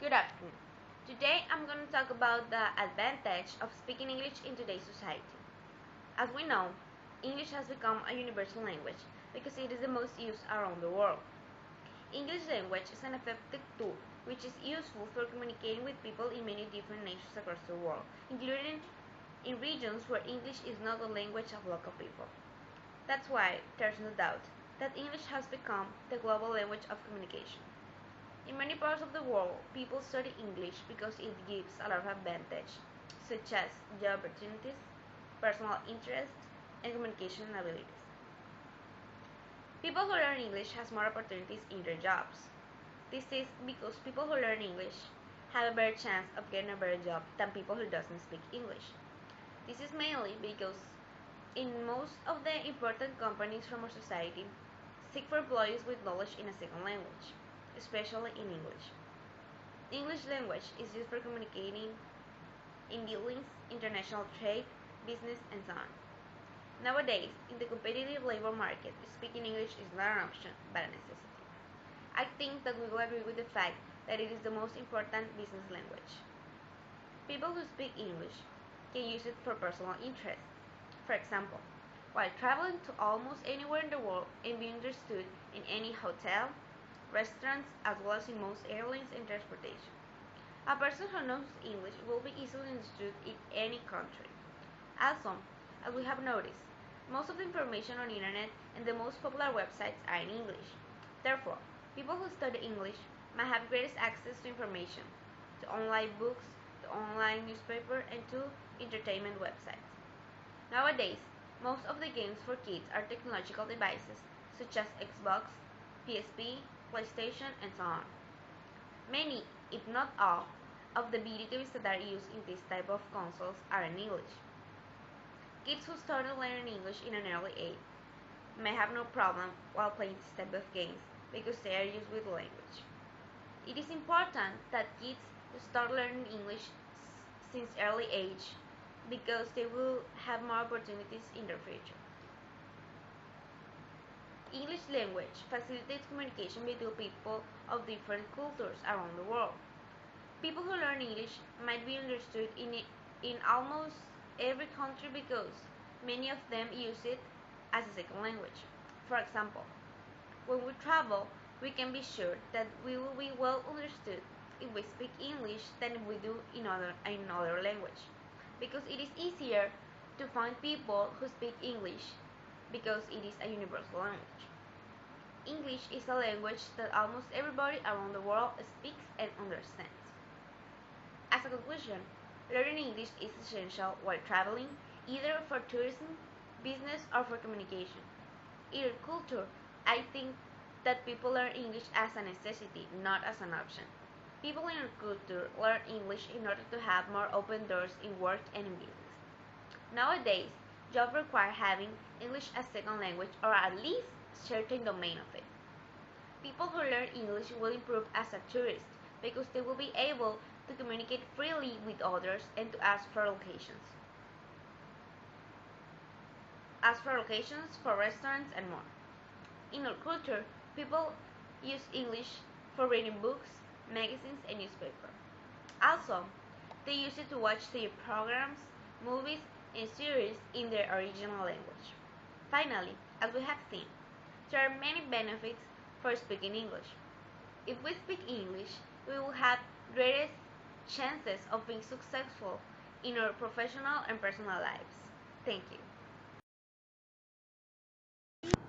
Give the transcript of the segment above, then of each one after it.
Good afternoon. Today I'm going to talk about the advantage of speaking English in today's society. As we know, English has become a universal language because it is the most used around the world. English language is an effective tool which is useful for communicating with people in many different nations across the world, including in regions where English is not the language of local people. That's why there's no doubt that English has become the global language of communication. In many parts of the world, people study English because it gives a lot of advantage, such as job opportunities, personal interests, and communication abilities. People who learn English have more opportunities in their jobs. This is because people who learn English have a better chance of getting a better job than people who doesn't speak English. This is mainly because in most of the important companies from our society seek for employees with knowledge in a second language, especially in English. English language is used for communicating in dealings, international trade, business, and so on. Nowadays, in the competitive labor market, speaking English is not an option, but a necessity. I think that we will agree with the fact that it is the most important business language. People who speak English can use it for personal interests. For example, while traveling to almost anywhere in the world and being understood in any hotel, restaurants, as well as in most airlines and transportation. A person who knows English will be easily understood in any country. Also, as we have noticed, most of the information on the internet and the most popular websites are in English. Therefore, people who study English might have greatest access to information, to online books, to online newspaper, and to entertainment websites. Nowadays, most of the games for kids are technological devices such as Xbox, PSP, PlayStation, and so on. Many, if not all, of the video games that are used in this type of consoles are in English. Kids who started learning English in an early age may have no problem while playing this type of games because they are used with the language. It is important that kids start learning English since early age because they will have more opportunities in their future. English language facilitates communication between people of different cultures around the world. People who learn English might be understood in almost every country because many of them use it as a second language. For example, when we travel, we can be sure that we will be well understood if we speak English than if we do in another language, because it is easier to find people who speak English because it is a universal language. English is a language that almost everybody around the world speaks and understands. As a conclusion, learning English is essential while traveling, either for tourism, business, or for communication. In our culture, I think that people learn English as a necessity, not as an option. People in our culture learn English in order to have more open doors in work and in business. Nowadays, jobs require having English as second language or at least certain domain of it. People who learn English will improve as a tourist because they will be able to communicate freely with others and to ask for locations. Ask for locations for restaurants and more. In our culture, people use English for reading books, magazines, and newspapers. Also, they use it to watch their programs, movies, and series in their original language. Finally, as we have seen, there are many benefits for speaking English. If we speak English, we will have greatest chances of being successful in our professional and personal lives. Thank you.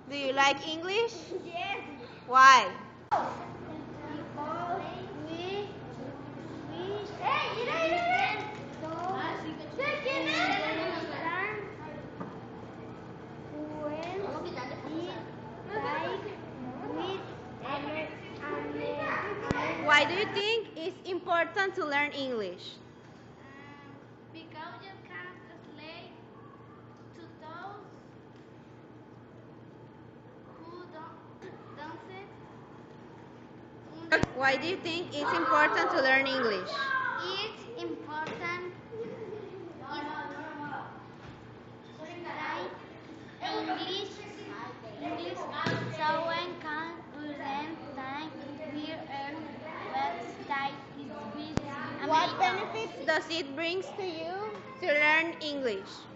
Do you like English? Yes. Why? Because we listen so understand when it like with Why do you think it's important to learn English? because you can relate to those who don't Why do you think it's important to learn English? It's important English so one can learn time where website is What benefits does it brings to you to learn English?